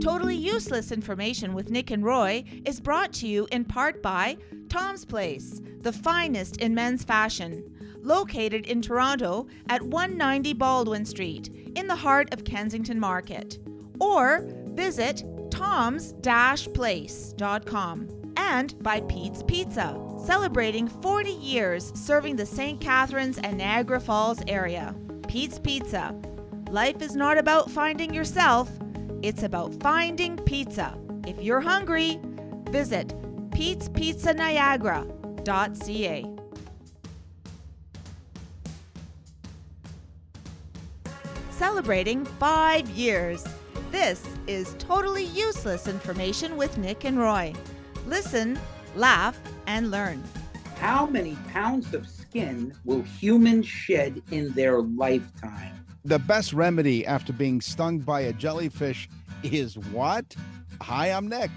Totally Useless Information with Nick and Roy is brought to you in part by Tom's Place, the finest in men's fashion, located in Toronto at 190 Baldwin Street, in the heart of Kensington Market. Or visit toms-place.com. And by Pete's Pizza, celebrating 40 years serving the St. Catharines and Niagara Falls area. Pete's Pizza. Life is not about finding yourself, it's about finding pizza. If you're hungry, visit petespizzaniagara.ca. Celebrating 5 years. This is Totally Useless Information with Nick and Roy. Listen, laugh, and learn. How many pounds of skin will humans shed in their lifetime? The best remedy after being stung by a jellyfish is what? Hi, I'm Nick.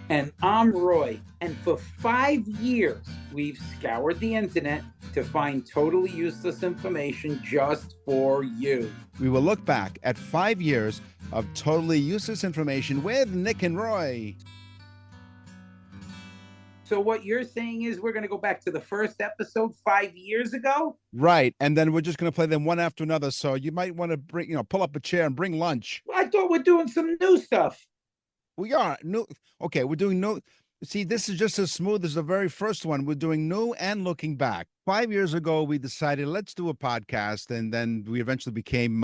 And I'm Roy. And for 5 years, we've scoured the internet to find totally useless information just for you. We will look back at 5 years of totally useless information with Nick and Roy. So what you're saying is we're going to go back to the first episode 5 years ago? Right. And then we're just going to play them one after another. So you might want to pull up a chair and bring lunch. I thought we're doing some new stuff. We are. New. Okay, we're doing new. See, this is just as smooth as the very first one. We're doing new and looking back. 5 years ago, we decided let's do a podcast. And then we eventually became,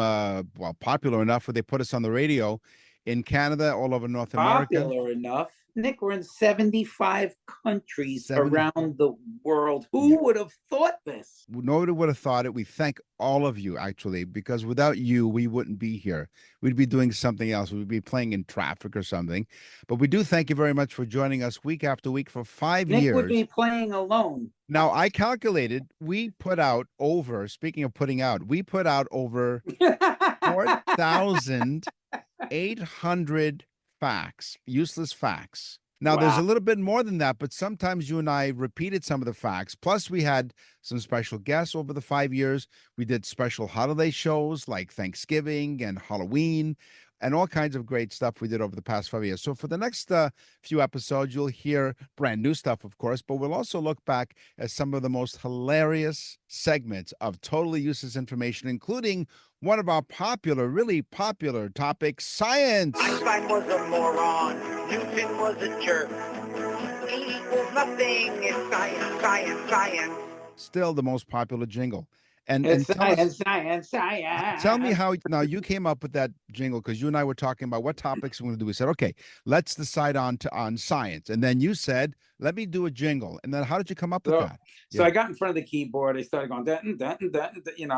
popular enough where they put us on the radio in Canada, all over North America. Popular enough. Nick, we're in 75 countries around the world. Who would have thought this? Nobody would have thought it. We thank all of you, actually, because without you, we wouldn't be here. We'd be doing something else. We'd be playing in traffic or something. But we do thank you very much for joining us week after week for 5 years. Nick would be playing alone. Now, I calculated we put out over, speaking of putting out, we put out over 4,800 facts, useless facts. Now, There's a little bit more than that, but sometimes you and I repeated some of the facts. Plus, we had some special guests over the 5 years. We did special holiday shows like Thanksgiving and Halloween and all kinds of great stuff we did over the past 5 years. So for the next few episodes, you'll hear brand new stuff, of course, but we'll also look back at some of the most hilarious segments of totally useless information, including one of our really popular topics, science. Einstein was a moron. Newton was a jerk. E equals nothing. It's science, science, science. Still the most popular jingle. And science. Tell me how, now you came up with that jingle because you and I were talking about what topics we're going to do. We said, okay, let's decide on science. And then you said, let me do a jingle. And then how did you come up with that? So I got in front of the keyboard. I started going, I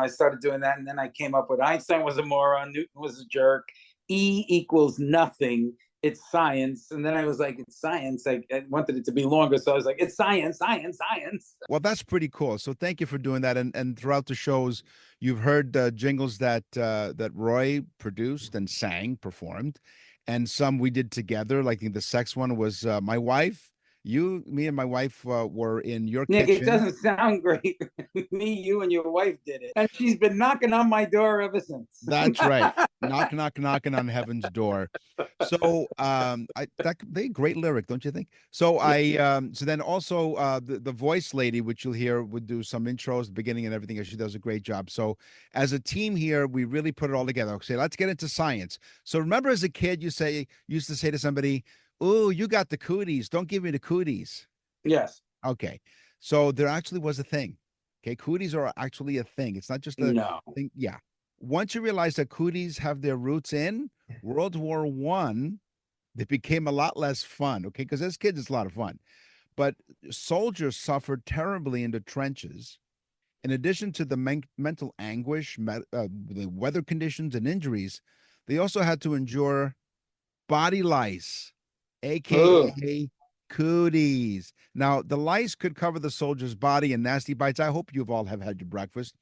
started doing that. And then I came up with Einstein was a moron. Newton was a jerk. E equals nothing. It's science. And then I was like, it's science. I wanted it to be longer. So I was like, it's science, science, science. Well, that's pretty cool. So thank you for doing that. And throughout the shows, you've heard jingles that Roy produced and performed. And some we did together. Like the sex one was my wife. Me and my wife were in your Nick, kitchen. it doesn't sound great. Me, you, and your wife did it. And she's been knocking on my door ever since. That's right. Knocking on heaven's door. So they great lyric, don't you think? So so then also the voice lady, which you'll hear, would do some intros, the beginning and everything, and she does a great job. So as a team here, we really put it all together. Okay, let's get into science. So remember as a kid, you used to say to somebody, "Oh, you got the cooties. Don't give me the cooties." Yes. Okay. So there actually was a thing. Okay. Cooties are actually a thing. It's not just a thing. Yeah. Once you realize that cooties have their roots in World War I, they became a lot less fun. Okay. Because as kids, it's a lot of fun. But soldiers suffered terribly in the trenches. In addition to the mental anguish, the weather conditions and injuries, they also had to endure body lice, aka cooties. Now, the lice could cover the soldier's body in nasty bites. I hope you've all have had your breakfast,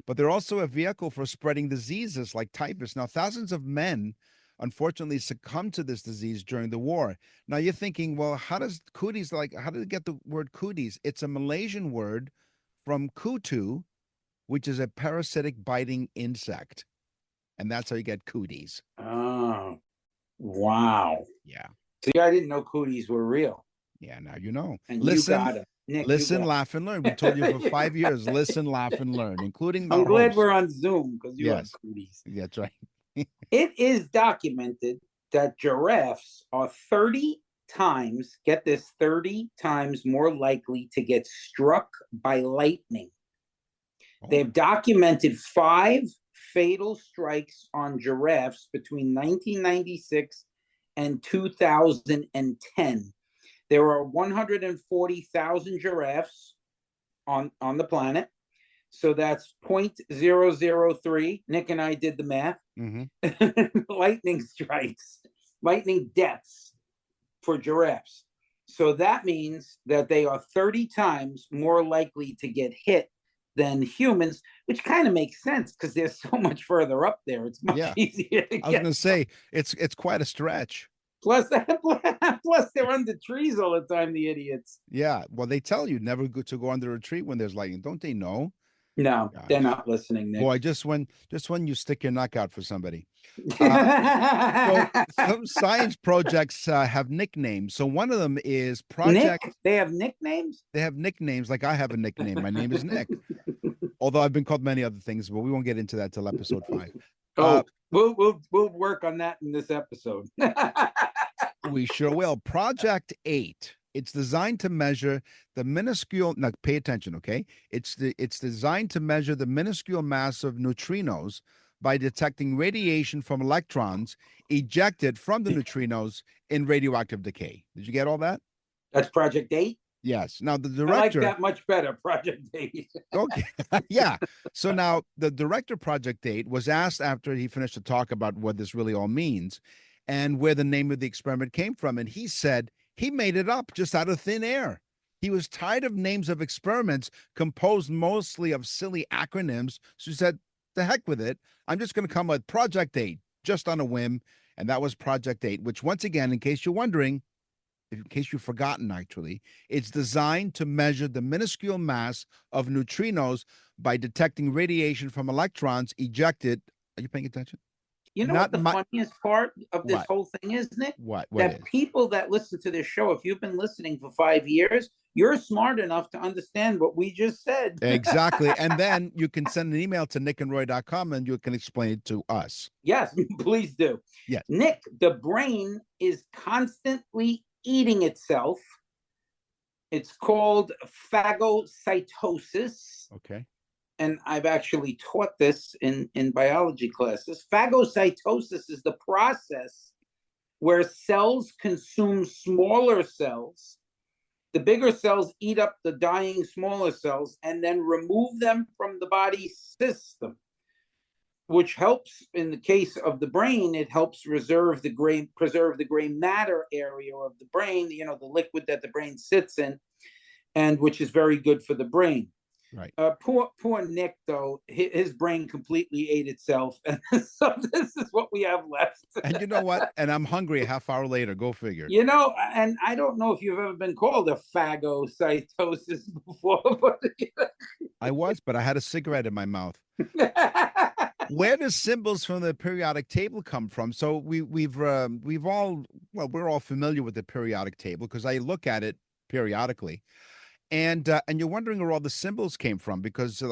but they're also a vehicle for spreading diseases like typhus. Now, thousands of men unfortunately succumbed to this disease during the war. Now you're thinking, well, how did it get the word cooties? It's a Malaysian word from kutu, which is a parasitic biting insect. And that's how you get cooties. Oh. Wow. Yeah. See, I didn't know cooties were real. Yeah, now you know. And Listen, you got it. Nick, listen, you got laugh, and learn. We told you for 5 years, listen, laugh, and learn, including the I'm glad host. we're on Zoom because you have Yes, cooties. that's right. It is documented that giraffes are 30 times, get this, 30 times more likely to get struck by lightning. Oh. They've documented 5 fatal strikes on giraffes between 1996 and 2010. There are 140,000 giraffes on the planet. So that's 0.003. Nick and I did the math. Lightning strikes, lightning deaths for giraffes. So that means that they are 30 times more likely to get hit than humans, which kind of makes sense because they're so much further up there. It's much easier to get. I was going to say, it's quite a stretch. Plus they're under trees all the time, the idiots. Yeah, well, they tell you never to go under a tree when there's lightning. Don't they know? No, they're not listening, Nick. Boy, just when you stick your neck out for somebody. So some science projects have nicknames. So one of them is Project. Nick? They have nicknames? They have nicknames like I have a nickname. My name is Nick. Although I've been called many other things, but we won't get into that till episode 5. We'll work on that in this episode. We sure will. Project 8. It's designed to measure the minuscule. Now, pay attention, okay? It's designed to measure the minuscule mass of neutrinos by detecting radiation from electrons ejected from the neutrinos in radioactive decay. Did you get all that? That's Project 8? Yes. Now, the director... I like that much better, Project 8. Okay. Yeah. So now, the director, Project 8, was asked after he finished the talk about what this really all means and where the name of the experiment came from. And he said he made it up just out of thin air. He was tired of names of experiments composed mostly of silly acronyms. So he said, the heck with it. I'm just going to come with Project 8, just on a whim. And that was Project 8, which, once again, in case you're wondering, in case you've forgotten, actually, it's designed to measure the minuscule mass of neutrinos by detecting radiation from electrons ejected. Are you paying attention? You know what the funniest part of this whole thing is, Nick? What that people that listen to this show, if you've been listening for 5 years, you're smart enough to understand what we just said. Exactly. And then you can send an email to nickandroy.com and you can explain it to us. Yes, please do. Yes. Nick, the brain is constantly eating itself. It's called phagocytosis. Okay. And I've actually taught this in biology classes. Phagocytosis is the process where cells consume smaller cells. The bigger cells eat up the dying smaller cells and then remove them from the body system, which helps, in the case of the brain, it helps preserve the gray matter area of the brain, the liquid that the brain sits in, and which is very good for the brain. Right. Poor Nick, though, his brain completely ate itself. And so this is what we have left. And you know what? And I'm hungry a half hour later. Go figure. And I don't know if you've ever been called a phagocytosis before. But I was, but I had a cigarette in my mouth. Where does symbols from the periodic table come from? So we're all familiar with the periodic table because I look at it periodically. And you're wondering where all the symbols came from because,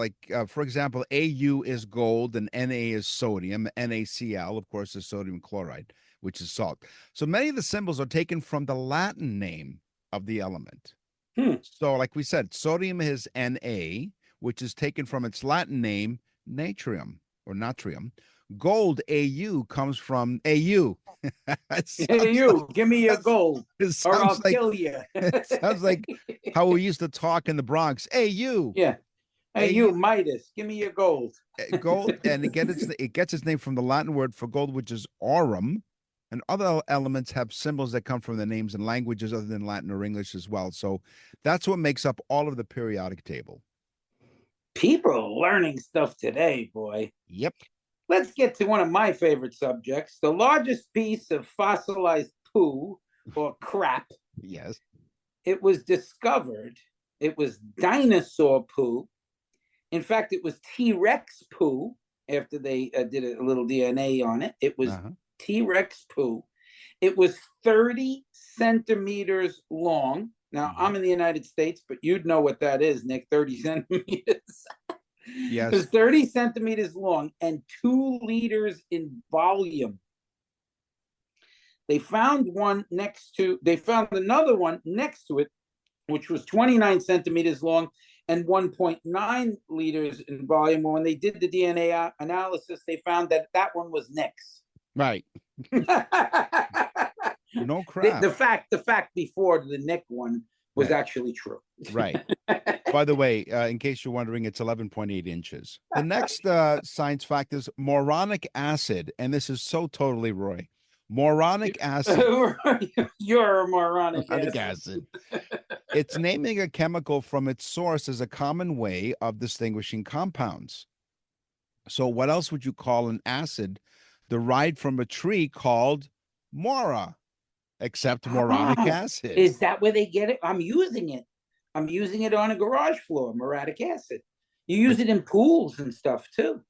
for example, AU is gold and Na is sodium. NaCl, of course, is sodium chloride, which is salt. So many of the symbols are taken from the Latin name of the element. So like we said, sodium is Na, which is taken from its Latin name, natrium or natrium. Gold, Au, comes from Au. Hey, you, give me your gold or I'll kill you. It sounds like how we used to talk in the Bronx. Hey, you. Yeah. Hey, you, Midas, give me your gold. Gold, and it gets its name from the Latin word for gold, which is aurum. And other elements have symbols that come from the names in languages other than Latin or English as well. So that's what makes up all of the periodic table. People are learning stuff today, boy. Yep. Let's get to one of my favorite subjects, the largest piece of fossilized poo or crap. Yes. It was discovered. It was dinosaur poo. In fact, it was T-Rex poo after they did a little DNA on it. It was T-Rex poo. It was 30 centimeters long. Now, I'm in the United States, but you'd know what that is, Nick, 30 centimeters. Yes. It was 30 centimeters long and 2 liters in volume. They found another one next to it, which was 29 centimeters long and 1.9 liters in volume. When they did the DNA analysis, they found that one was Nick's. Right. No crap. The fact before the Nick one was actually true. Right. By the way, in case you're wondering, it's 11.8 inches. The next science fact is moronic acid, and this is so totally Roy. Moronic acid. You're a moronic acid. It's naming a chemical from its source is a common way of distinguishing compounds. So what else would you call an acid derived from a tree called mora, except moronic acid? Is that where they get it? I'm using it. I'm using it on a garage floor, moronic acid. You use it in pools and stuff too.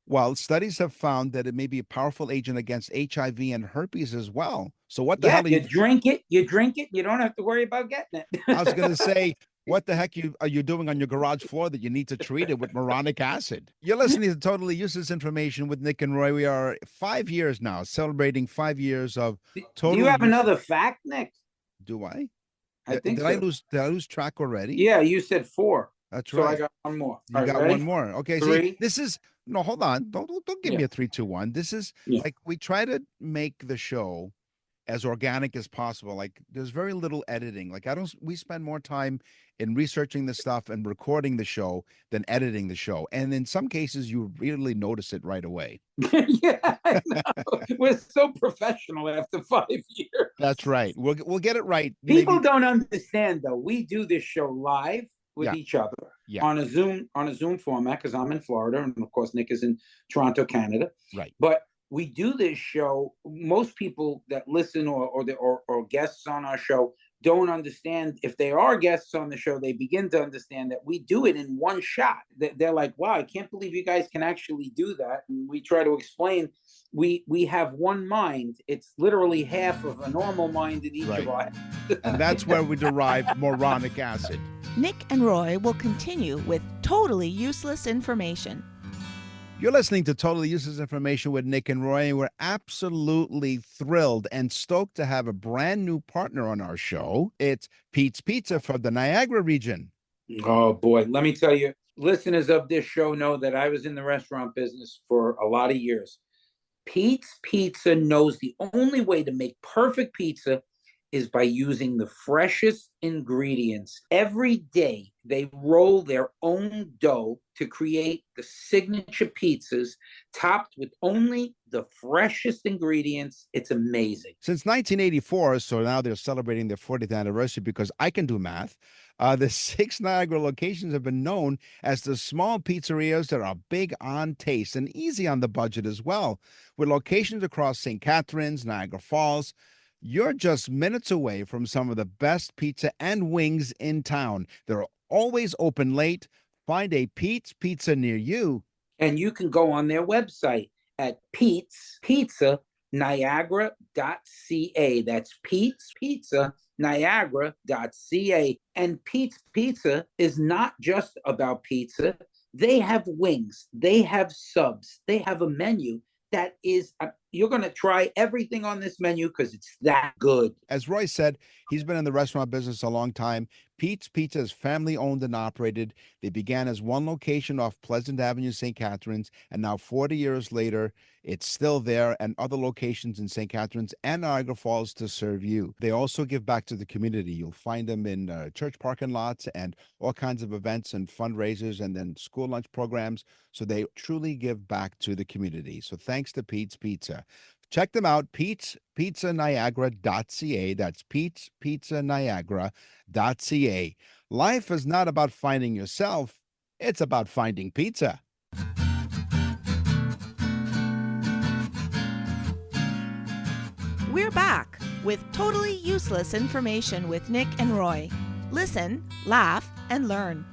Well, studies have found that it may be a powerful agent against HIV and herpes as well. So what the hell are you drink it, you don't have to worry about getting it. I was going to say, what the heck are you doing on your garage floor that you need to treat it with moronic acid? You're listening to Totally Useless Information with Nick and Roy. We are 5 years now, celebrating 5 years of Do you have another fact, Nick? Do I? I think did so. I lose track already? Yeah, you said 4. That's so right. I got one more. You got one more. Okay. 3. See, this is no. Hold on. Don't give me a 3, 2, 1. This is like we try to make the show as organic as possible. Like there's very little editing. Like we spend more time in researching the stuff and recording the show than editing the show. And in some cases, you really notice it right away. Yeah, I know. We're so professional after 5 years. That's right. We'll get it right. People don't understand though. We do this show live with each other on a Zoom format because I'm in Florida and of course Nick is in Toronto, Canada. Right. But we do this show. Most people that listen or guests on our show don't understand. If they are guests on the show, they begin to understand that we do it in one shot. They're like, wow, I can't believe you guys can actually do that. And we try to explain, we have one mind. It's literally half of a normal mind in each of our and that's where we derive moronic acid. Nick and Roy will continue with totally useless information. You're listening to Totally Useless Information with Nick and Roy, and we're absolutely thrilled and stoked to have a brand new partner on our show. It's Pete's Pizza from the Niagara region. Oh, boy. Let me tell you, listeners of this show know that I was in the restaurant business for a lot of years. Pete's Pizza knows the only way to make perfect pizza is by using the freshest ingredients. Every day, they roll their own dough to create the signature pizzas topped with only the freshest ingredients. It's amazing. Since 1984, so now they're celebrating their 40th anniversary because I can do math. The 6 Niagara locations have been known as the small pizzerias that are big on taste and easy on the budget as well. With locations across St. Catharines, Niagara Falls, you're just minutes away from some of the best pizza and wings in town. They're always open late. Find a Pete's Pizza near you. And you can go on their website at pete'spizzaniagara.ca. That's Pete's Pizza Niagara.ca. And Pete's Pizza is not just about pizza. They have wings. They have subs. They have a menu that is, you're going to try everything on this menu because it's that good. As Roy said, he's been in the restaurant business a long time. Pete's Pizza is family owned and operated. They began as one location off Pleasant Avenue, St. Catharines, and now 40 years later, it's still there and other locations in St. Catharines and Niagara Falls to serve you. They also give back to the community. You'll find them in church parking lots and all kinds of events and fundraisers and then school lunch programs. So they truly give back to the community. So thanks to Pete's Pizza. Check them out, pete'spizzaniagara.ca. That's pete'spizzaniagara.ca. Life is not about finding yourself. It's about finding pizza. We're back with totally useless information with Nick and Roy. Listen, laugh, and learn.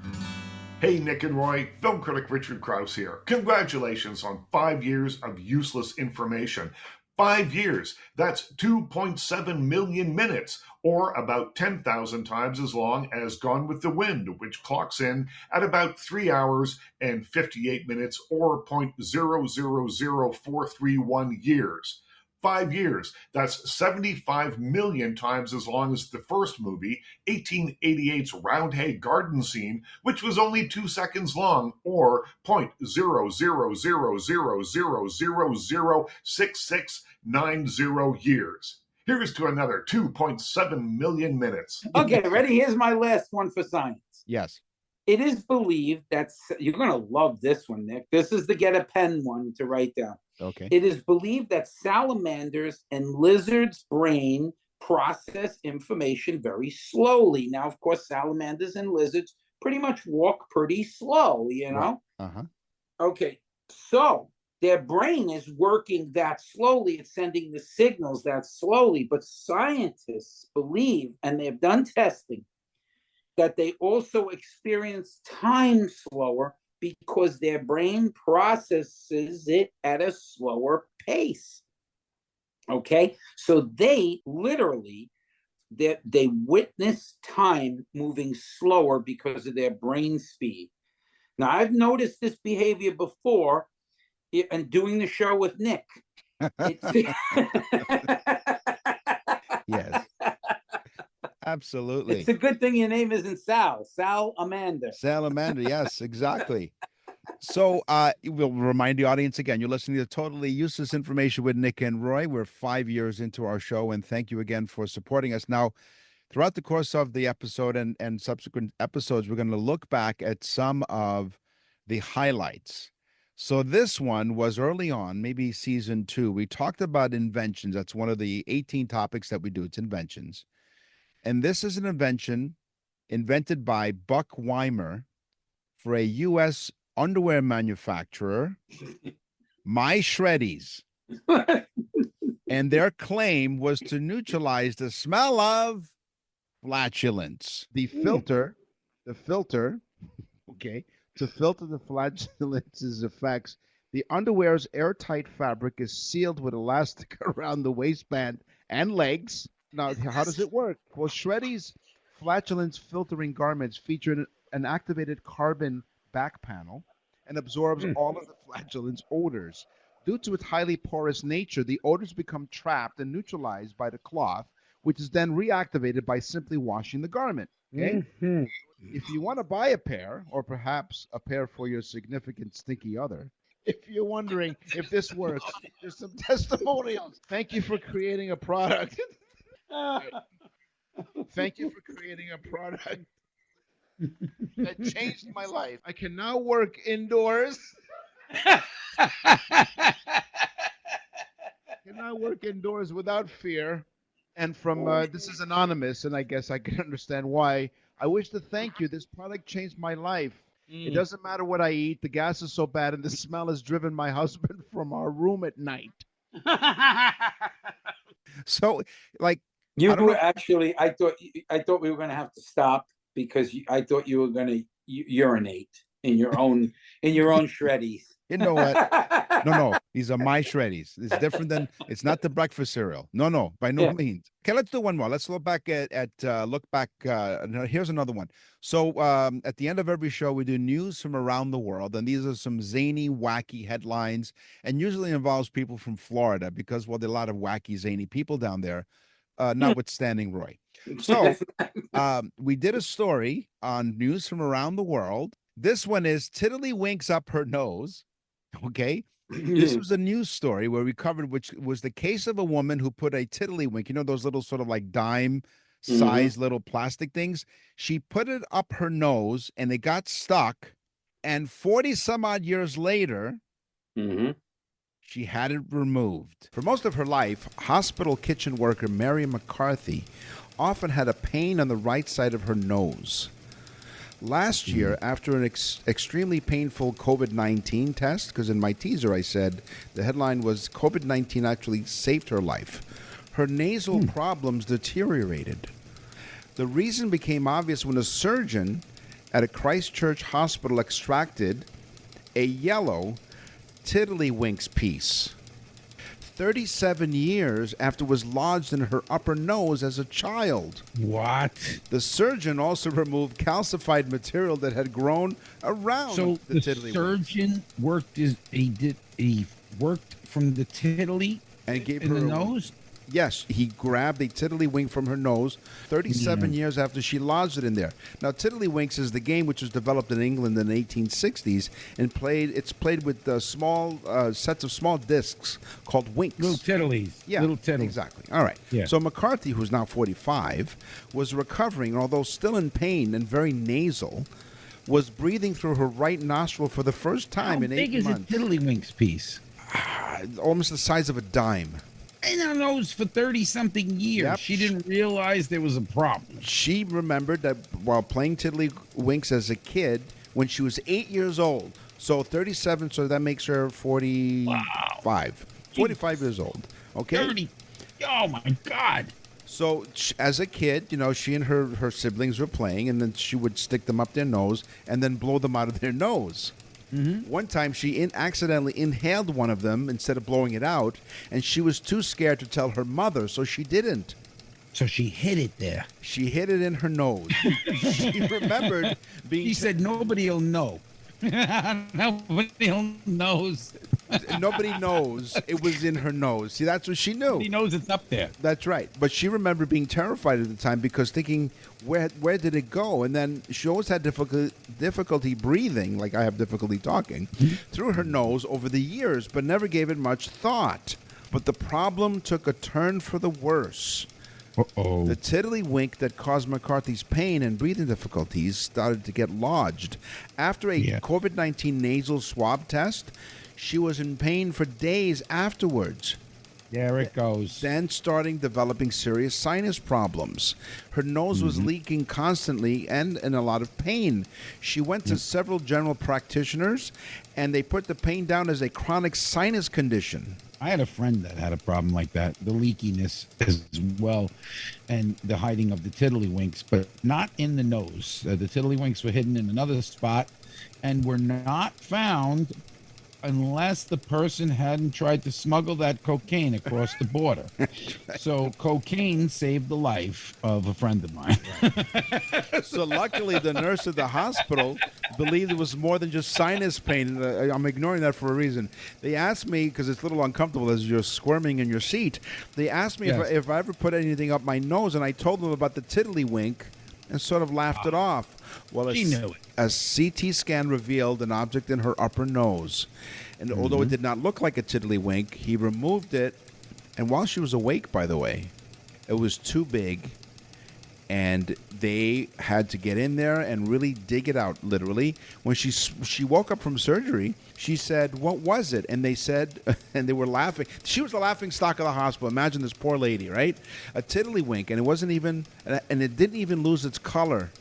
Hey, Nick and Roy, film critic Richard Krause here. Congratulations on 5 years of useless information. 5 years, that's 2.7 million minutes, or about 10,000 times as long as Gone with the Wind, which clocks in at about 3 hours and 58 minutes, or 0.000431 years. 5 years, that's 75 million times as long as the first movie, 1888's Roundhay Garden Scene, which was only 2 seconds long, or 0.0000006690 years. Here's to another 2.7 million minutes. Okay, ready? Here's my last one for science. Yes. It is believed that you're going to love this one, Nick. This is the get a pen one to write down. Okay. It is believed that salamanders and lizards' brain process information very slowly. Now, of course, salamanders and lizards pretty much walk pretty slow, you know? Right. Uh-huh. Okay, so their brain is working that slowly. It's sending the signals that slowly. But scientists believe, and they've done testing, that they also experience time slower because their brain processes it at a slower pace. Okay, so they literally they witness time moving slower because of their brain speed. Now, I've noticed this behavior before and doing the show with Nick. Yes. Absolutely. It's a good thing your name isn't Sal. Salamander. Salamander, yes, exactly. So we'll remind the audience again, you're listening to Totally Useless Information with Nick and Roy. We're 5 years into our show, and thank you again for supporting us. Now, throughout the course of the episode and subsequent episodes, we're going to look back at some of the highlights. So this one was early on, maybe season 2. We talked about inventions. That's one of the 18 topics that we do. It's inventions. And this is an invention invented by Buck Weimer for a U.S. underwear manufacturer, My Shreddies. And their claim was to neutralize the smell of flatulence. The filter, okay, to filter the flatulence's effects, the underwear's airtight fabric is sealed with elastic around the waistband and legs. Now, how does it work? Well, Shreddies flatulence filtering garments feature an activated carbon back panel and absorbs all of the flatulence odors. Due to its highly porous nature, the odors become trapped and neutralized by the cloth, which is then reactivated by simply washing the garment. Okay? Mm-hmm. If you want to buy a pair, or perhaps a pair for your significant stinky other, if you're wondering if this works, there's some testimonials. Thank you for creating a product. Thank you for creating a product that changed my life. I can now work indoors. Without fear. And from this is anonymous, and I guess I can understand why. I wish to thank you. This product changed my life. It doesn't matter what I eat. The gas is so bad, and the smell has driven my husband from our room at night. So, like, you were actually, I thought we were going to have to stop because I thought you were going to urinate in your own Shreddies. You know what? No. These are My Shreddies. It's different than, it's not the breakfast cereal. No, by no means. Okay, let's do one more. Let's look back here's another one. So at the end of every show, we do news from around the world. And these are some zany, wacky headlines, and usually involves people from Florida because, well, there are a lot of wacky, zany people down there, notwithstanding Roy. So we did a story on news from around the world. This one is Tiddlywinks up her nose. Okay. This was a news story where we covered, which was the case of a woman who put a tiddlywink, you know, those little sort of like dime size little plastic things. She put it up her nose and it got stuck. And 40 some odd years later, she had it removed. For most of her life, hospital kitchen worker Mary McCarthy often had a pain on the right side of her nose. Last year, after an extremely painful COVID-19 test, because in my teaser I said the headline was COVID-19 actually saved her life, her nasal problems deteriorated. The reason became obvious when a surgeon at a Christchurch hospital extracted a yellow tiddlywinks piece. 37 years after it was lodged in her upper nose as a child. What? The surgeon also removed calcified material that had grown around So the the tiddlywinks. surgeon he worked from the tiddly And gave in her the a- nose? Yes, he grabbed a tiddlywink from her nose 37 Yeah. years after she lodged it in there. Now, tiddlywinks is the game which was developed in England in the 1860s and it's played with small sets of small discs called winks. Little tiddlies. Yeah, Little tiddlies. exactly. All right. Yeah. So McCarthy, who's now 45, was recovering, although still in pain and very nasal, was breathing through her right nostril for the first time How in big 8 is months. a tiddlywinks piece? Almost the size of a dime. In her nose for 30-something years. Yep. She didn't realize there was a problem. She remembered that while playing tiddlywinks as a kid when she was 8 years old. So 37, so that makes her 45. 45 years old. Okay? 30. Oh, my God. So as a kid, she and her siblings were playing, and then she would stick them up their nose and then blow them out of their nose. Mm-hmm. One time, she accidentally inhaled one of them instead of blowing it out, and she was too scared to tell her mother, so she didn't. So she hid it there. She hid it in her nose. She remembered being... She said nobody will know. Nobody knows. Nobody knows it was in her nose. See, that's what she knew. Nobody knows it's up there. That's right. But she remembered being terrified at the time because thinking, where did it go? And then she always had difficulty breathing, like I have difficulty talking, through her nose over the years, but never gave it much thought. But the problem took a turn for the worse. Uh-oh. The tiddlywink that caused McCarthy's pain and breathing difficulties started to get lodged. After a COVID-19 nasal swab test, she was in pain for days afterwards. There it goes. Then starting developing serious sinus problems. Her nose was leaking constantly and in a lot of pain. She went to several general practitioners, and they put the pain down as a chronic sinus condition. I had a friend that had a problem like that, the leakiness as well, and the hiding of the tiddlywinks, but not in the nose. The tiddlywinks were hidden in another spot and were not found unless the person hadn't tried to smuggle that cocaine across the border. So cocaine saved the life of a friend of mine. So luckily, the nurse at the hospital believed it was more than just sinus pain. And I'm ignoring that for a reason. They asked me, because it's a little uncomfortable as you're squirming in your seat, they asked me if I ever put anything up my nose, and I told them about the tiddlywink and sort of laughed it off. Well, She knew it. A CT scan revealed an object in her upper nose. And although it did not look like a tiddlywink, he removed it. And while she was awake, by the way, it was too big. And they had to get in there and really dig it out, literally. When she woke up from surgery, she said, "What was it?" And they said, and they were laughing. She was the laughing stock of the hospital. Imagine this poor lady, right? A tiddlywink, and it wasn't even, and it didn't even lose its color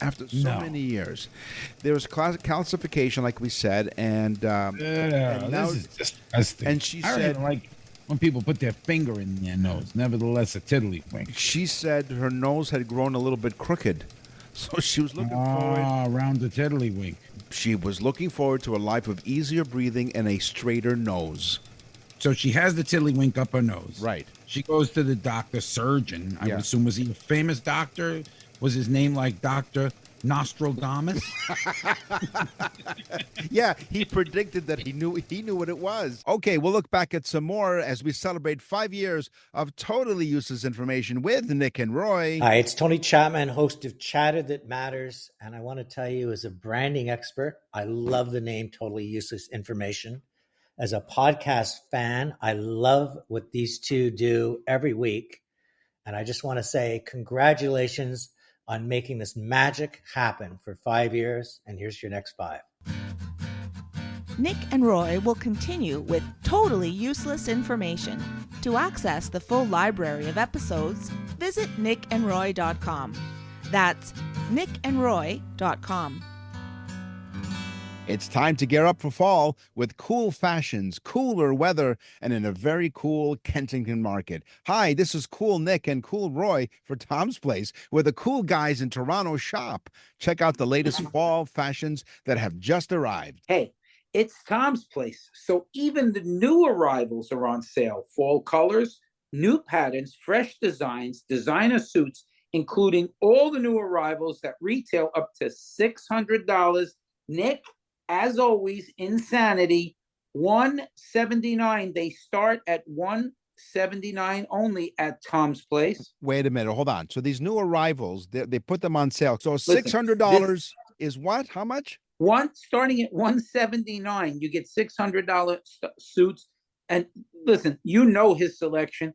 after so many years. There was calcification, like we said, and now, this is disgusting. and she I don't said- even like when people put their finger in their nose. Nevertheless, a tiddlywink. she said her nose had grown a little bit crooked. So she was looking forward. Around the tiddlywink. She was looking forward to a life of easier breathing and a straighter nose. So she has the tiddlywink up her nose. Right. She goes to the doctor, surgeon. I Yeah. would assume, was he a famous doctor? Was his name like Dr. Nostradamus? Yeah, he predicted that he knew what it was. Okay, we'll look back at some more as we celebrate 5 years of totally useless information with Nick and Roy. Hi, it's Tony Chapman, host of Chatter That Matters. And I want to tell you, as a branding expert, I love the name Totally Useless Information. As a podcast fan, I love what these two do every week. And I just want to say congratulations on making this magic happen for 5 years. And here's your next 5. Nick and Roy will continue with totally useless information. To access the full library of episodes, visit nickandroy.com. That's nickandroy.com. It's time to gear up for fall with cool fashions, cooler weather, and in a very cool Kensington market. Hi, this is Cool Nick and Cool Roy for Tom's Place, where the cool guys in Toronto shop. Check out the latest fall fashions that have just arrived. Hey, It's Tom's Place. So even the new arrivals are on sale. Fall colors, new patterns, fresh designs, designer suits, including all the new arrivals that retail up to $600. Nick, as always, insanity. $179. They start at $179 only at Tom's Place. Wait a minute, hold on. So these new arrivals, they put them on sale. So Listen, $600 is what? How much? Starting at $179, you get $600 suits. And listen, you know his selection,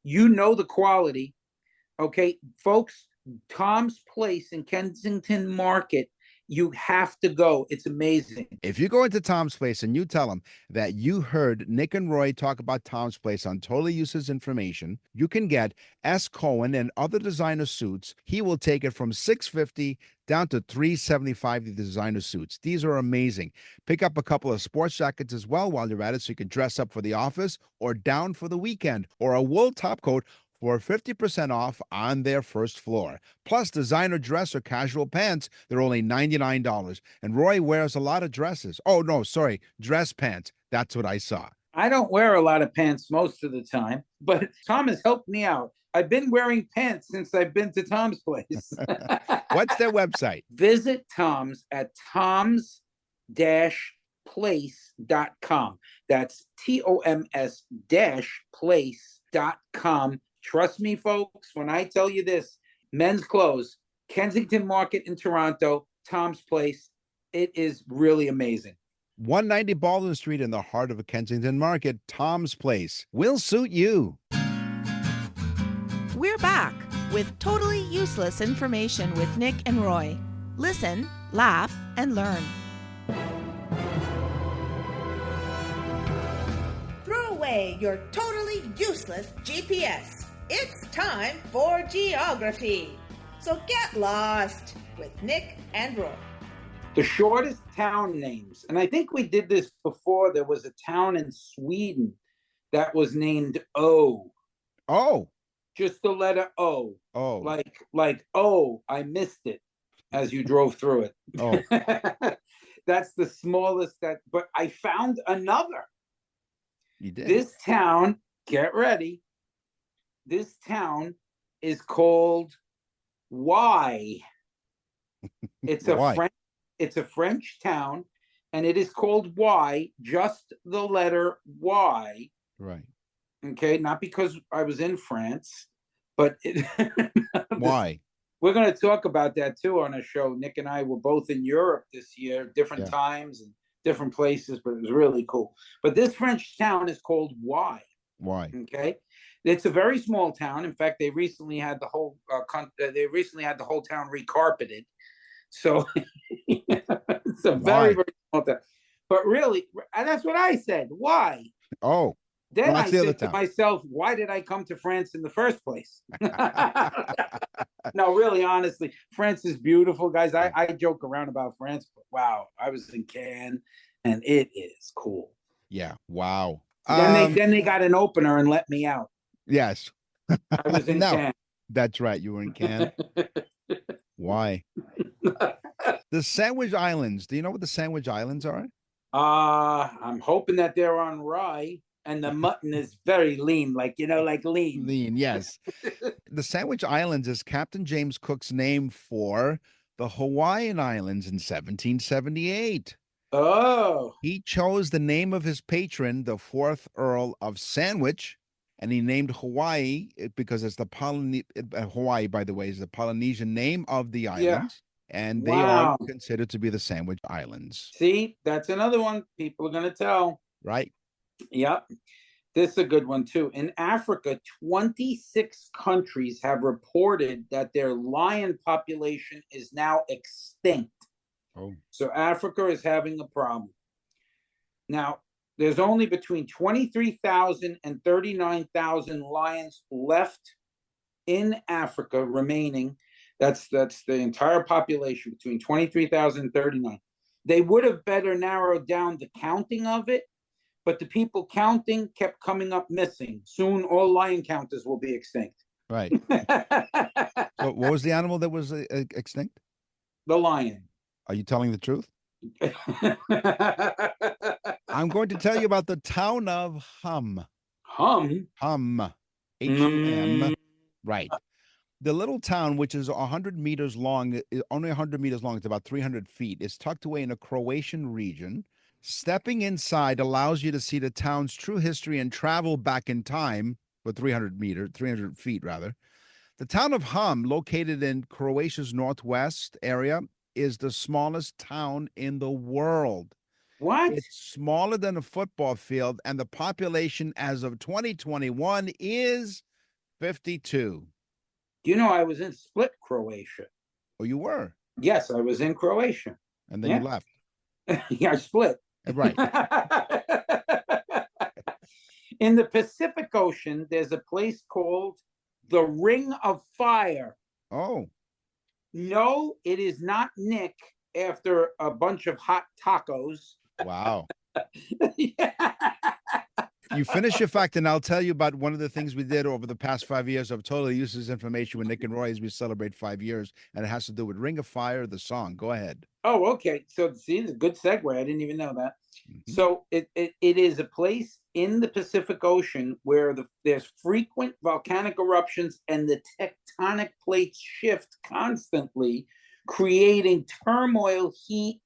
you know the quality. Okay, folks, Tom's Place in Kensington Market, you have to go. It's amazing. If you go into Tom's Place and you tell them that you heard Nick and Roy talk about Tom's Place on Totally Useless Information, you can get S. Cohen and other designer suits. He will take it from $650 down to $375, the designer suits. These are amazing. Pick up a couple of sports jackets as well while you're at it so you can dress up for the office or down for the weekend, or a wool top coat for 50% off on their first floor. Plus designer dress or casual pants, they're only $99. And Roy wears a lot of dresses. Oh, no, sorry, dress pants. That's what I saw. I don't wear a lot of pants most of the time, but Tom has helped me out. I've been wearing pants since I've been to Tom's Place. What's their website? Visit Tom's at toms-place.com. That's TOMS-place.com. Trust me, folks, when I tell you this, men's clothes, Kensington Market in Toronto, Tom's Place, it is really amazing. 190 Baldwin Street in the heart of a Kensington Market, Tom's Place. Will suit you. We're back with Totally Useless Information with Nick and Roy. Listen, laugh, and learn. Throw away your totally useless GPS. It's time for geography. So get lost with Nick and Roy. The shortest town names, and I think we did this before. There was a town in Sweden that was named O. Oh. Just the letter O. Oh. Like oh, I missed it as you drove through it. Oh. That's the smallest but I found another. You did. This town, get ready. This town is called Y. It's a French town, and it is called Y, just the letter Y. Right. Okay, not because I was in France, but Why? We're going to talk about that too on a show. Nick and I were both in Europe this year, different times and different places, but it was really cool. But this French town is called Y. Why? Okay, it's a very small town. In fact, they recently had the whole town recarpeted. So it's a very small town. But really, and that's what I said. Why? Oh. Then I said to myself, why did I come to France in the first place? No, really, honestly, France is beautiful, guys. I joke around about France, but wow, I was in Cannes, and it is cool. Yeah, wow. Then they got an opener and let me out. Yes. I was in Cannes. That's right, you were in Cannes. Why? The Sandwich Islands. Do you know what the Sandwich Islands are? I'm hoping that they're on rye. And the mutton is very lean, like lean. Lean, yes. The Sandwich Islands is Captain James Cook's name for the Hawaiian Islands in 1778. Oh. He chose the name of his patron, the 4th Earl of Sandwich, and he named Hawaii because it's Hawaii, by the way, is the Polynesian name of the islands. Yeah. And they are considered to be the Sandwich Islands. See, that's another one people are going to tell. Right. Yep. This is a good one, too. In Africa, 26 countries have reported that their lion population is now extinct. Oh. So Africa is having a problem. Now, there's only between 23,000 and 39,000 lions left in Africa remaining. That's the entire population, between 23,000 and 39. They would have better narrowed down the counting of it, but the people counting kept coming up missing. Soon, all lion counters will be extinct. Right. So what was the animal that was extinct? The lion. Are you telling the truth? I'm going to tell you about the town of Hum. Hum? Hum. Hum. Mm. Right. The little town, which is 100 meters long, only 100 meters long, it's about 300 feet, is tucked away in a Croatian region. Stepping inside allows you to see the town's true history and travel back in time for 300 feet rather. The town of Hum, located in Croatia's northwest area, is the smallest town in the world. What? It's smaller than a football field, and the population as of 2021 is 52. You know, I was in Split, Croatia. Oh, you were? Yes, I was in Croatia. And then you left. Yeah, I split. Right. In the Pacific Ocean, there's a place called the Ring of Fire. Oh. No, it is not Nick after a bunch of hot tacos. Wow. Yeah. You finish your fact, and I'll tell you about one of the things we did over the past 5 years of Totally Useless Information with Nick and Roy as we celebrate 5 years, and it has to do with Ring of Fire, the song. Go ahead. Oh, okay. So, see, it's a good segue. I didn't even know that. Mm-hmm. So, it is a place in the Pacific Ocean where there's frequent volcanic eruptions and the tectonic plates shift constantly, creating turmoil, heat,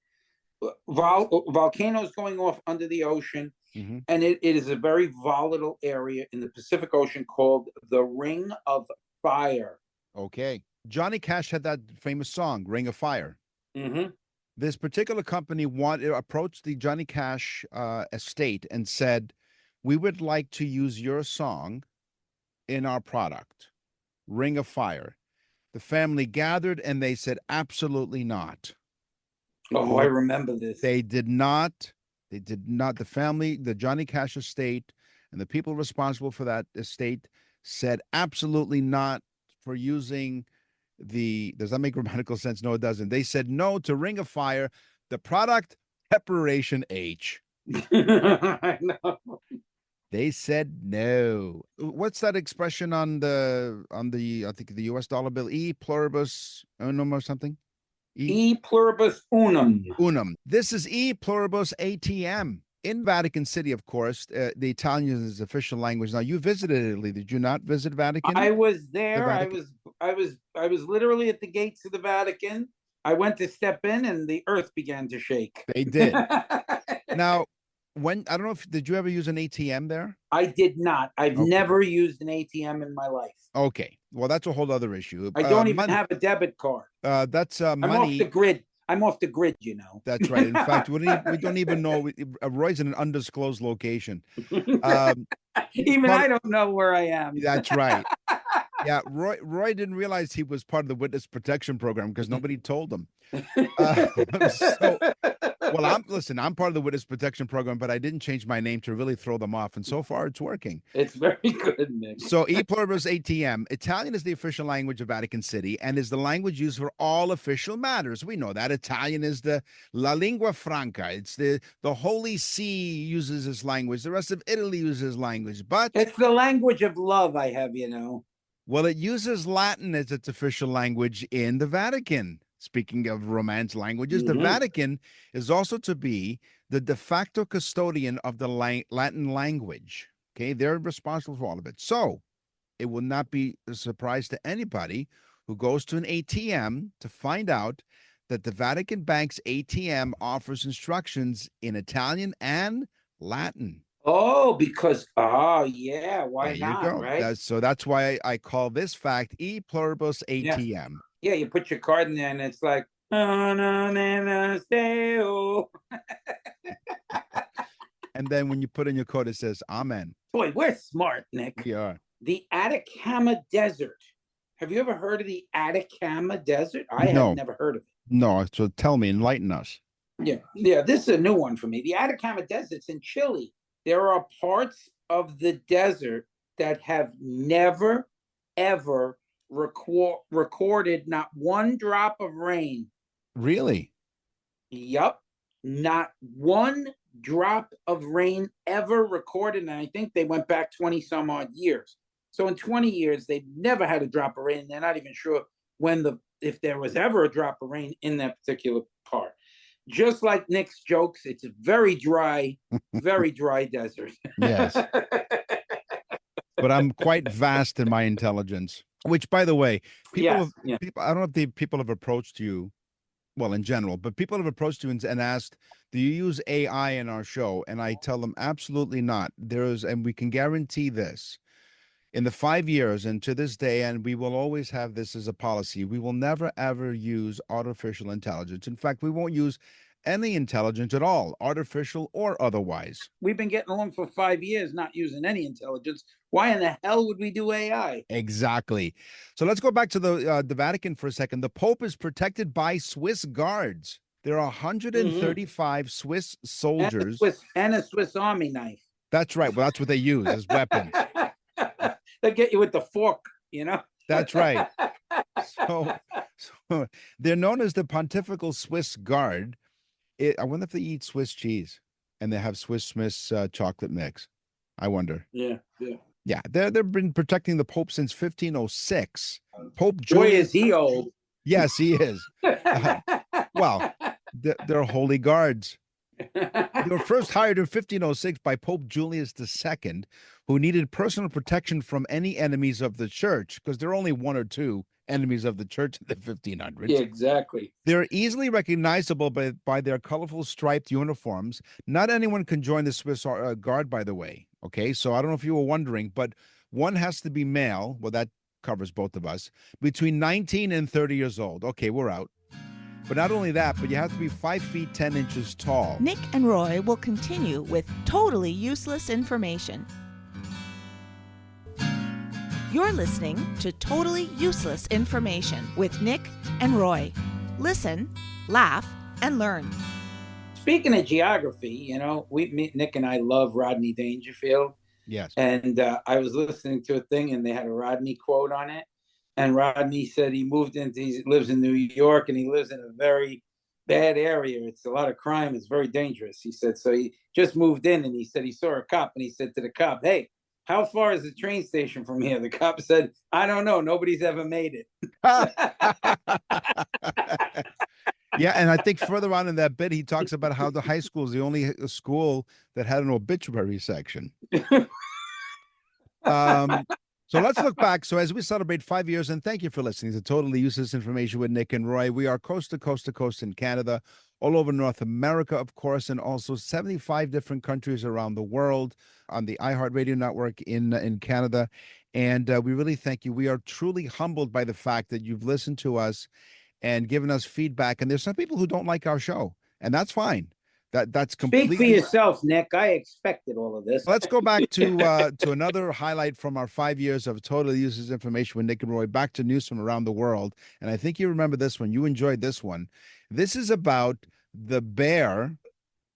volcanoes going off under the ocean. Mm-hmm. And it is a very volatile area in the Pacific Ocean called the Ring of Fire. Okay. Johnny Cash had that famous song, Ring of Fire. Mm-hmm. This particular company approached the Johnny Cash estate and said, we would like to use your song in our product, Ring of Fire. The family gathered and they said, absolutely not. Oh, I remember this. They did not. They did not. The family, the Johnny Cash estate, and the people responsible for that estate said absolutely not for using does that make grammatical sense? No, it doesn't. They said no to Ring of Fire, the product Preparation H. I know. They said no. What's that expression on the I think the US dollar bill? E pluribus unum or something? E pluribus unum. Unum. This is E pluribus ATM. In Vatican City, of course, the Italian is official language. Now, you visited Italy. Did you not visit Vatican? I was there. I Vatican? was literally at the gates of the Vatican. I went to step in, and the earth began to shake. They did. Now, I don't know did you ever use an ATM there? I did not. I've Okay. never used an ATM in my life. Okay. Well, that's a whole other issue. I don't even have a debit card. That's money. I'm off the grid. I'm off the grid, you know. That's right. In fact, we don't even know. Roy's in an undisclosed location. Even I don't know where I am. That's right. Yeah, Roy didn't realize he was part of the witness protection program because nobody told him. I'm part of the witness protection program, but I didn't change my name to really throw them off, and so far it's working. It's very good, Nick. So E pluribus ATM. Italian is the official language of Vatican City and is the language used for all official matters. We know that. Italian is the la lingua franca. It's the Holy See uses this language. The rest of Italy uses language, but it's the language of love. I have, you know. Well, it uses Latin as its official language in the Vatican. Speaking of Romance languages, the Vatican is also to be the de facto custodian of the Latin language. Okay, they're responsible for all of it. So it will not be a surprise to anybody who goes to an ATM to find out that the Vatican Bank's ATM offers instructions in Italian and Latin. Oh, because, yeah, why there not, you go. right? So that's why I call this fact E pluribus ATM. Yeah, you put your card in there and it's like, and then when you put in your code, it says Amen. Boy, we're smart, Nick. We are. The Atacama Desert. Have you ever heard of the Atacama Desert? I No. have never heard of it. No, so tell me, enlighten us. Yeah, this is a new one for me. The Atacama Desert's in Chile. There are parts of the desert that have never, ever recorded not one drop of rain. Really? Yup. Not one drop of rain ever recorded. And I think they went back 20 some odd years. So in 20 years, they've never had a drop of rain. They're not even sure if there was ever a drop of rain in that particular part. just like Nick's jokes, it's a very dry desert. Yes. But I'm quite vast in my intelligence, which, by the way, people I don't know if the people have approached you, well, in general, but people have approached you and asked, do you use AI in our show? And I tell them absolutely not. And we can guarantee this. In the 5 years and to this day, and we will always have this as a policy, we will never, ever use artificial intelligence. In fact, we won't use any intelligence at all, artificial or otherwise. We've been getting along for 5 years, not using any intelligence. Why in the hell would we do AI? Exactly. So let's go back to the Vatican for a second. The Pope is protected by Swiss guards. There are 135 Swiss soldiers. And a Swiss Army knife. That's right. Well, that's what they use as weapons. They get you with the fork, you know? That's right. So they're known as the Pontifical Swiss Guard. I wonder if they eat Swiss cheese and they have Swiss Miss chocolate mix. I wonder. Yeah. Yeah, they've been protecting the Pope since 1506. Pope Boy, Julius. is he old. Yes, he is. Well, they're holy guards. They were first hired in 1506 by Pope Julius II, who needed personal protection from any enemies of the church, because there are only one or two enemies of the church in the 1500s. Yeah, exactly. They're easily recognizable by their colorful striped uniforms. Not anyone can join the Swiss Guard, by the way. Okay, so I don't know if you were wondering, but one has to be male. Well, that covers both of us. Between 19 and 30 years old. Okay, we're out. But not only that, but you have to be 5 feet 10 inches tall. Nick and Roy will continue with totally useless information. You're listening to Totally Useless Information with Nick and Roy. Listen, laugh, and learn. Speaking of geography, you know, Nick and I love Rodney Dangerfield. Yes. And I was listening to a thing and they had a Rodney quote on it. And Rodney said he lives in New York and he lives in a very bad area. It's a lot of crime. It's very dangerous. He said, so he just moved in and he said he saw a cop and he said to the cop, hey, how far is the train station from here? The cop said, I don't know. Nobody's ever made it. Yeah, and I think further on in that bit, he talks about how the high school is the only school that had an obituary section. So let's look back. So as we celebrate 5 years, and thank you for listening to Totally Useless Information with Nick and Roy. We are coast to coast to coast in Canada, all over North America, of course, and also 75 different countries around the world on the iHeartRadio network in Canada. And we really thank you. We are truly humbled by the fact that you've listened to us and given us feedback. And there's some people who don't like our show, and that's fine. That's completely. Speak for yourself, Nick. I expected all of this. Let's go back to another highlight from our 5 years of Totally Useless Information with Nick and Roy. Back to news from around the world, and I think you remember this one. You enjoyed this one. This is about the bear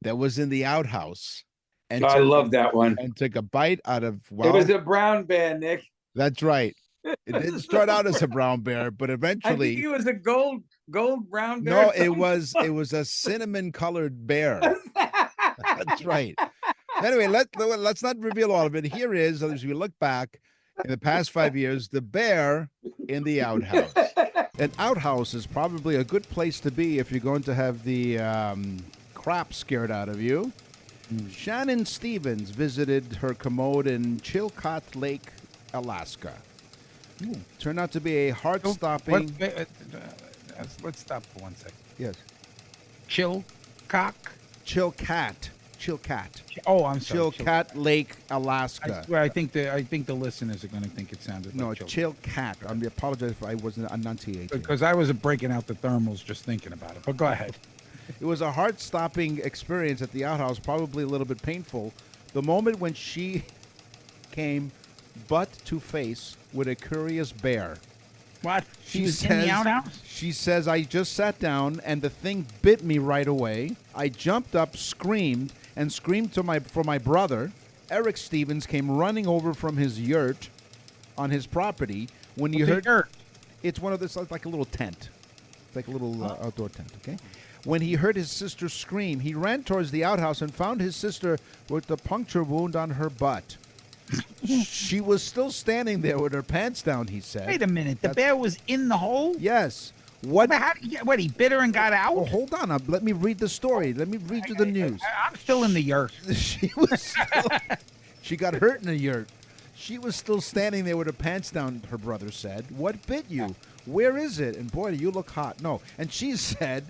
that was in the outhouse. And I love that one. And took a bite out of. It was a brown bear, Nick. That's right. It didn't start out as a brown bear, but eventually I think it was a gold brown bear. No, it was a cinnamon colored bear. That's right. Anyway, let's not reveal all of it. Here is, as we look back in the past 5 years, the bear in the outhouse. An outhouse is probably a good place to be if you're going to have the crap scared out of you. Shannon Stevens visited her commode in Chilkat Lake, Alaska. Turned out to be a heart-stopping. Let's stop for 1 second. Yes. Chilkat. Oh, I'm sorry. Chilkat Lake, Alaska. I think the listeners are going to think it sounded like Chilkat. I apologize if I wasn't enunciating. Because I was breaking out the thermals just thinking about it. But go ahead. It was a heart-stopping experience at the outhouse, probably a little bit painful. The moment when she came butt to face with a curious bear. What? She was in the outhouse? She says, I just sat down and the thing bit me right away. I jumped up, screamed for my brother. Eric Stevens came running over from his yurt on his property when he heard. Yurt? It's one of this, like a little tent. It's like a little outdoor tent, okay? When he heard his sister scream, he ran towards the outhouse and found his sister with a puncture wound on her butt. She was still standing there with her pants down, he said. Wait a minute. The bear was in the hole? Yes. What? What, he bit her and got out? Oh, hold on. Let me read the story. Let me read you the news. I'm still in the yurt. She got hurt in the yurt. She was still standing there with her pants down, her brother said. What bit you? Where is it? And boy, do you look hot. No. And she said...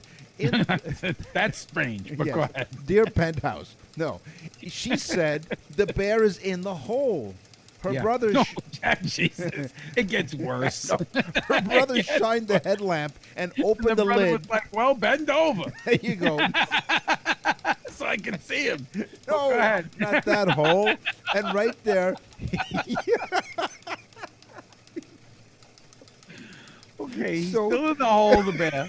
That's strange, but go ahead. Dear Penthouse. No. She said the bear is in the hole. Her brother... No, Jesus. It gets worse. Her brother shined the headlamp and opened the lid. Was like, well, bend over. There you go. So I can see him. No, not that hole. And right there... Okay, he's still in the hole, the bear.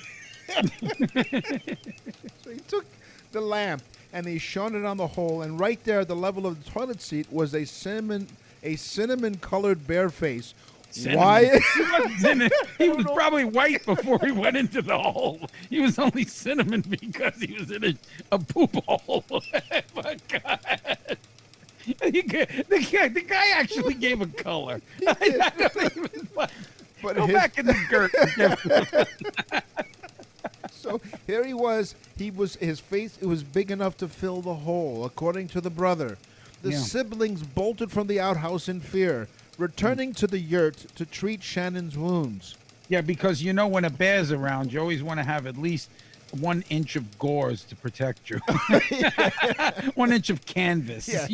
So he took the lamp and he shone it on the hole, and right there at the level of the toilet seat was a cinnamon colored bear face. Cinnamon. Why? He was probably white before he went into the hole. He was only cinnamon because he was in a poop hole. My God. The guy actually gave a color. I don't even, but go back in the dirt. So here he was. His face. It was big enough to fill the hole, according to the brother. The siblings bolted from the outhouse in fear, returning to the yurt to treat Shannon's wounds. Yeah, because when a bear's around, you always want to have at least 1 inch of gauze to protect you. 1 inch of canvas. Yes.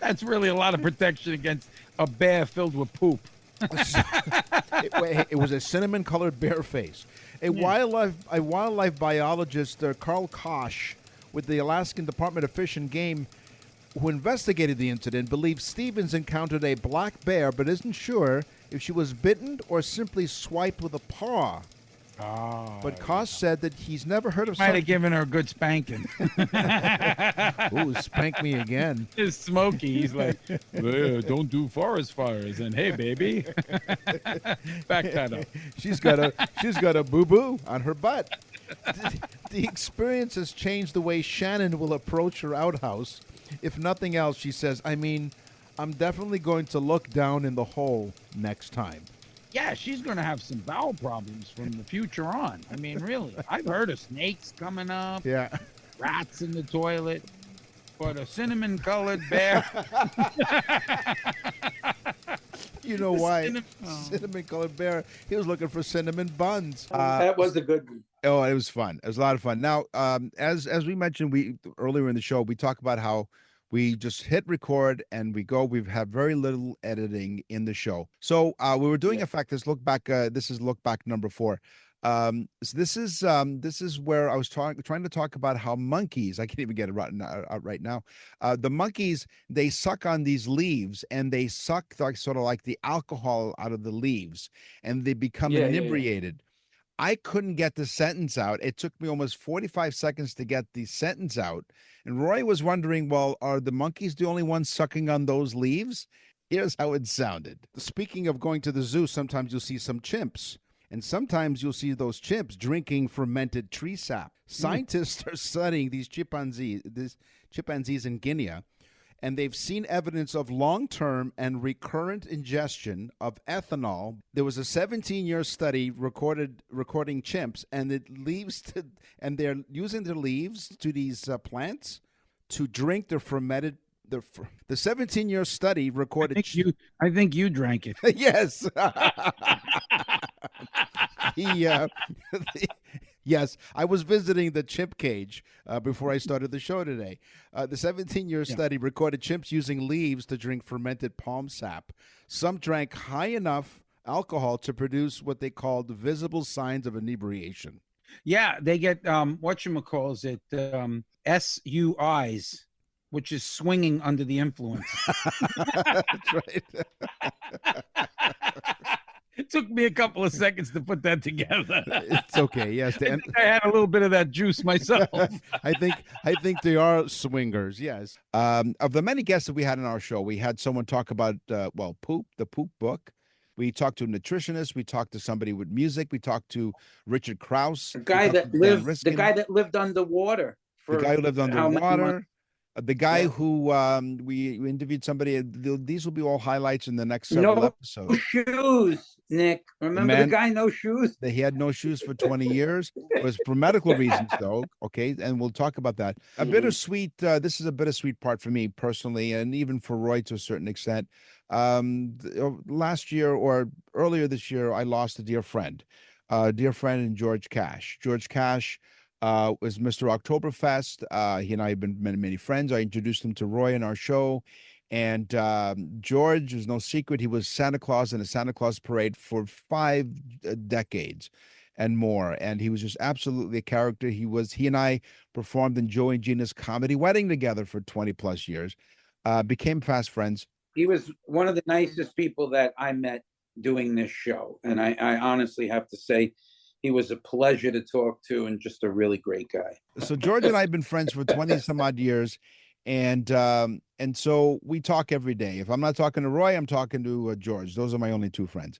That's really a lot of protection against a bear filled with poop. It was a cinnamon-colored bear face. A wildlife biologist, Carl Kosh, with the Alaskan Department of Fish and Game, who investigated the incident, believes Stevens encountered a black bear, but isn't sure if she was bitten or simply swiped with a paw. Oh, but Kosh said that he's never heard of might have given her a good spanking. Ooh, spank me again. It's Smokey. He's like, don't do forest fires. And hey, baby, back that up. She's got a boo-boo on her butt. The experience has changed the way Shannon will approach her outhouse. If nothing else, she says, I'm definitely going to look down in the hole next time. Yeah, she's going to have some bowel problems from the future on. I mean, really. I've heard of snakes coming up. Yeah. Rats in the toilet. But a cinnamon-colored bear. You know why? Cinnamon-colored bear. He was looking for cinnamon buns. That was a good one. Oh, it was fun. It was a lot of fun. Now, as we mentioned, earlier in the show, we talk about how we just hit record and we've had very little editing in the show. So we were doing, in fact, this look back. This is look back number 4. So this is where I was trying to talk about how monkeys. I can't even get it right now. The monkeys, they suck on these leaves and they suck sort of like the alcohol out of the leaves, and they become inebriated. I couldn't get the sentence out. It took me almost 45 seconds to get the sentence out. And Roy was wondering, well, are the monkeys the only ones sucking on those leaves? Here's how it sounded. Speaking of going to the zoo, sometimes you'll see some chimps. And sometimes you'll see those chimps drinking fermented tree sap. Scientists are studying these chimpanzees in Guinea, and they've seen evidence of long-term and recurrent ingestion of ethanol. There was a 17-year study recording chimps, and they're using their leaves to these plants to drink their fermented. The 17-year study recorded. I think you drank it. Yes. Yes, I was visiting the chimp cage before I started the show today. The 17-year study recorded chimps using leaves to drink fermented palm sap. Some drank high enough alcohol to produce what they called visible signs of inebriation. Yeah, they get whatchamacalls it SUIs, which is swinging under the influence. That's right. It took me a couple of seconds to put that together. It's okay. Yes, I think I had a little bit of that juice myself. I think they are swingers. Yes. Of the many guests that we had on our show, we had someone talk about poop, the poop book. We talked to a nutritionist. We talked to somebody with music. We talked to Richard Krause, the guy that lived underwater. The guy who lived underwater. The guy Yeah. who we interviewed somebody. These will be all highlights in the next several No episodes. shoes, Nick. Remember the man- guy, no shoes? That he had no shoes for 20 years. It was for medical reasons, though. Okay, and we'll talk about that. A Mhm. bittersweet. This is a bittersweet part for me personally, and even for Roy to a certain extent. Last year or earlier this year, I lost a dear friend in George Cash. George Cash was Mr. Oktoberfest. He and I have been many friends. I introduced him to Roy in our show. And George was no secret. He was Santa Claus in a Santa Claus parade for 5 decades and more. And he was just absolutely a character. He and I performed in Joey and Gina's comedy wedding together for 20 plus years, became fast friends. He was one of the nicest people that I met doing this show. And I honestly have to say, he was a pleasure to talk to and just a really great guy. So George and I have been friends for 20 some odd years. And so we talk every day. If I'm not talking to Roy, I'm talking to George. Those are my only two friends.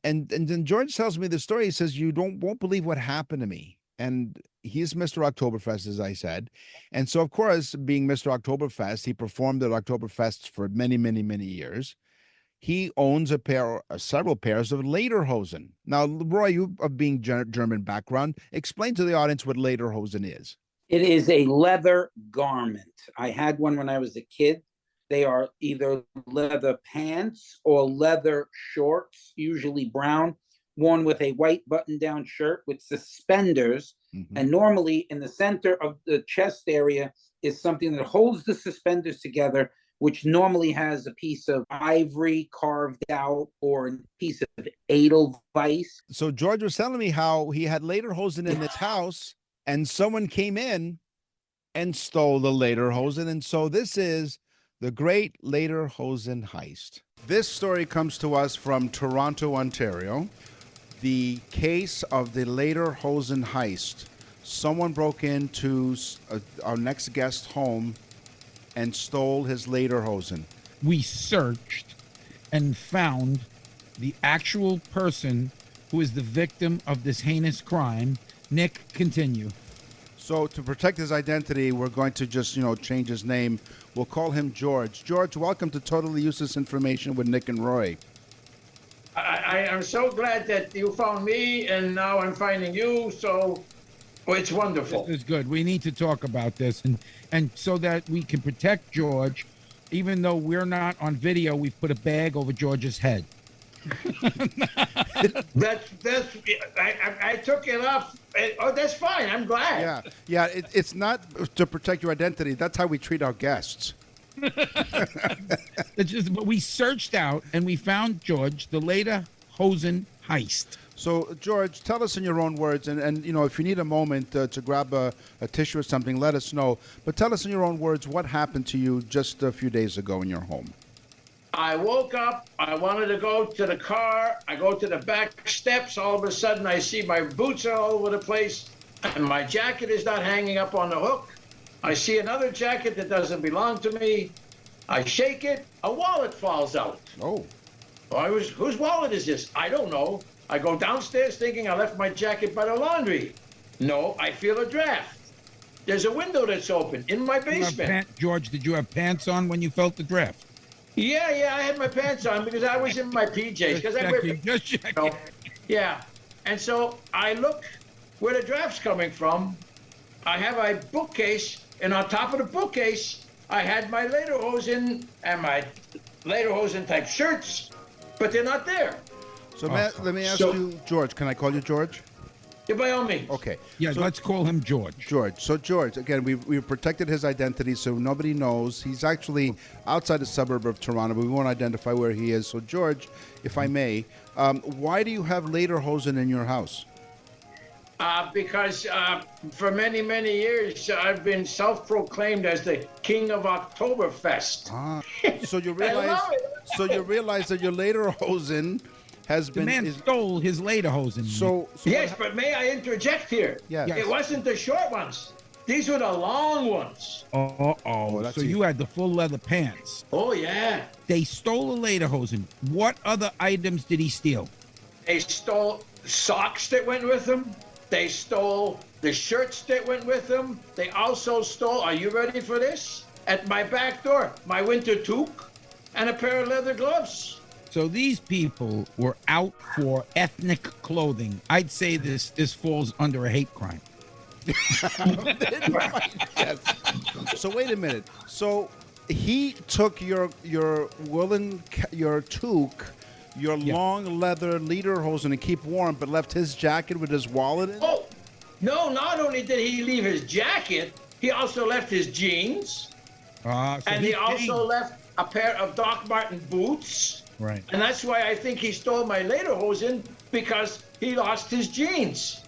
And then George tells me the story. He says, "You won't believe what happened to me." And he's Mr. Oktoberfest, as I said. And so, of course, being Mr. Oktoberfest, he performed at Oktoberfest for many, many, many years. He owns several pairs of lederhosen. Now, Roy, you of being German background, explain to the audience what lederhosen is. It is a leather garment. I had one when I was a kid. They are either leather pants or leather shorts, usually brown, worn with a white button-down shirt with suspenders. Mm-hmm. And normally in the center of the chest area is something that holds the suspenders together, which normally has a piece of ivory carved out or a piece of edelweiss. So George was telling me how he had lederhosen in his house, and someone came in and stole the lederhosen. And so this is the great lederhosen heist. This story comes to us from Toronto, Ontario. The case of the lederhosen heist. Someone broke into our next guest's home and stole his lederhosen. We searched and found the actual person who is the victim of this heinous crime. Nick, continue. So to protect his identity, we're going to just, change his name. We'll call him George. George, welcome to Totally Useless Information with Nick and Roy. I am so glad that you found me, and now I'm finding you, so it's wonderful. This is good. We need to talk about this, and so that we can protect George, even though we're not on video, we've put a bag over George's head. I took it off. Oh, that's fine. I'm glad. Yeah. It's not to protect your identity. That's how we treat our guests. But we searched out and we found George, the lederhosen heist. So, George, tell us in your own words, and if you need a moment to grab a tissue or something, let us know. But tell us in your own words what happened to you just a few days ago in your home. I woke up. I wanted to go to the car. I go to the back steps. All of a sudden, I see my boots are all over the place, and my jacket is not hanging up on the hook. I see another jacket that doesn't belong to me. I shake it. A wallet falls out. Oh. Whose wallet is this? I don't know. I go downstairs thinking I left my jacket by the laundry. No, I feel a draft. There's a window that's open in my basement. George, did you have pants on when you felt the draft? Yeah, I had my pants on because I was in my PJs. Just checking. Yeah, and so I look where the draft's coming from. I have a bookcase, and on top of the bookcase, I had my lederhosen and my lederhosen type shirts, but they're not there. So let me ask you, George, can I call you George? Yeah, by all means. Okay. Yeah, so, let's call him George. George. So, George, again, we've protected his identity so nobody knows. He's actually outside the suburb of Toronto, but we won't identify where he is. So, George, if I may, why do you have lederhosen in your house? Because for many, many years, I've been self-proclaimed as the king of Oktoberfest. So you realize that your lederhosen has been... The man stole his lederhosen. So yes, but may I interject here? Yes. It wasn't the short ones. These were the long ones. So you had the full leather pants. Oh, yeah. They stole a lederhosen. What other items did he steal? They stole socks that went with them. They stole the shirts that went with them. They also stole, are you ready for this? at my back door, my winter toque and a pair of leather gloves. So these people were out for ethnic clothing. I'd say this falls under a hate crime. Yes. So wait a minute. So he took your woolen, your toque, your long leather lederhosen to keep warm, but left his jacket with his wallet in? Oh, no, not only did he leave his jacket, he also left his jeans. And he also left a pair of Doc Marten boots. Right. And that's why I think he stole my lederhosen, because he lost his jeans.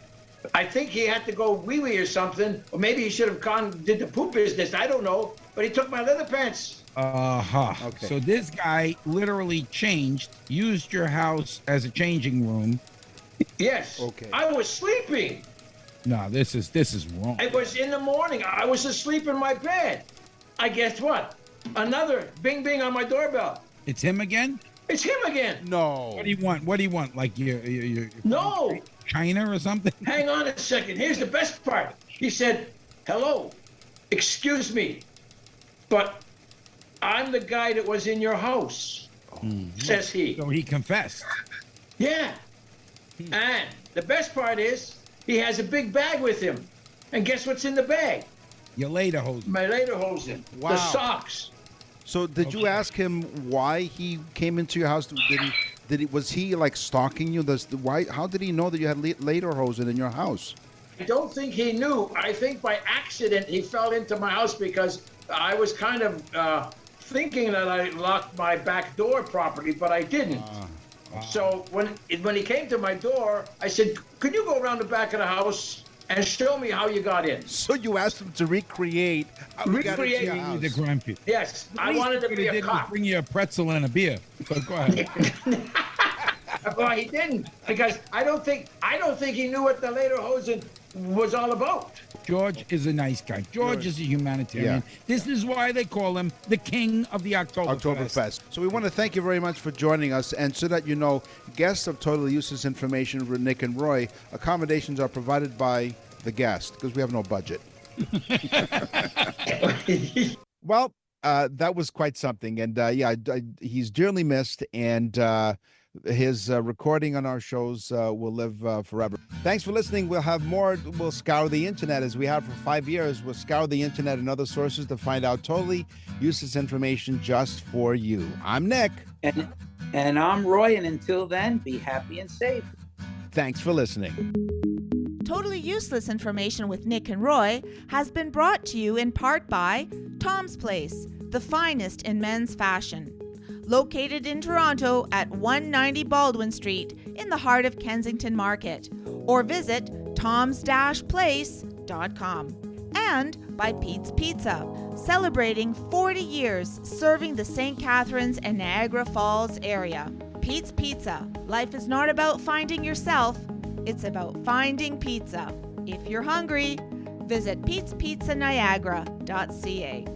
I think he had to go wee-wee or something, or maybe he should have gone did the poop business. I don't know, but he took my leather pants. Okay. So this guy literally used your house as a changing room. Yes. Okay. I was sleeping. No, this is wrong. It was in the morning. I was asleep in my bed. I guess what? Another bing bing on my doorbell. It's him again? It's him again. No. What do you want? What do you want? Like your No. China or something? Hang on a second. Here's the best part. He said, "Hello, excuse me, but I'm the guy that was in your house," says he. So he confessed. Yeah. And the best part is he has a big bag with him. And guess what's in the bag? Your lederhosen. My lederhosen. Wow. The socks. So did you ask him why he came into your house? Was he like stalking you? How did he know that you had lederhosen in your house? I don't think he knew. I think by accident he fell into my house because I was kind of thinking that I locked my back door properly, but I didn't. So when he came to my door, I said, "Could you go around the back of the house and show me how you got in?" So you asked him to recreate how you got into your house. The grumpy. Yes, I wanted to be a cop. Bring you a pretzel and a beer. But go ahead. Well, he didn't, because I don't think he knew what the lederhosen was all about. George is a nice guy. George is a humanitarian. Yeah. This is why they call him the king of the Oktoberfest. So we want to thank you very much for joining us. And so that you know, guests of Totally Useless Information with Nick and Roy, accommodations are provided by the guest because we have no budget. Well, that was quite something. And he's dearly missed. And his recording on our shows will live forever. Thanks for listening. We'll have more. We'll scour the internet as we have for 5 years. We'll scour the internet and other sources to find out totally useless information just for you. I'm Nick. And I'm Roy. And until then, be happy and safe. Thanks for listening. Totally Useless Information with Nick and Roy has been brought to you in part by Tom's Place, the finest in men's fashion. Located in Toronto at 190 Baldwin Street in the heart of Kensington Market, or visit toms-place.com. And by Pete's Pizza, celebrating 40 years serving the St. Catharines and Niagara Falls area. Pete's Pizza. Life is not about finding yourself, it's about finding pizza. If you're hungry, visit petespizzaniagara.ca.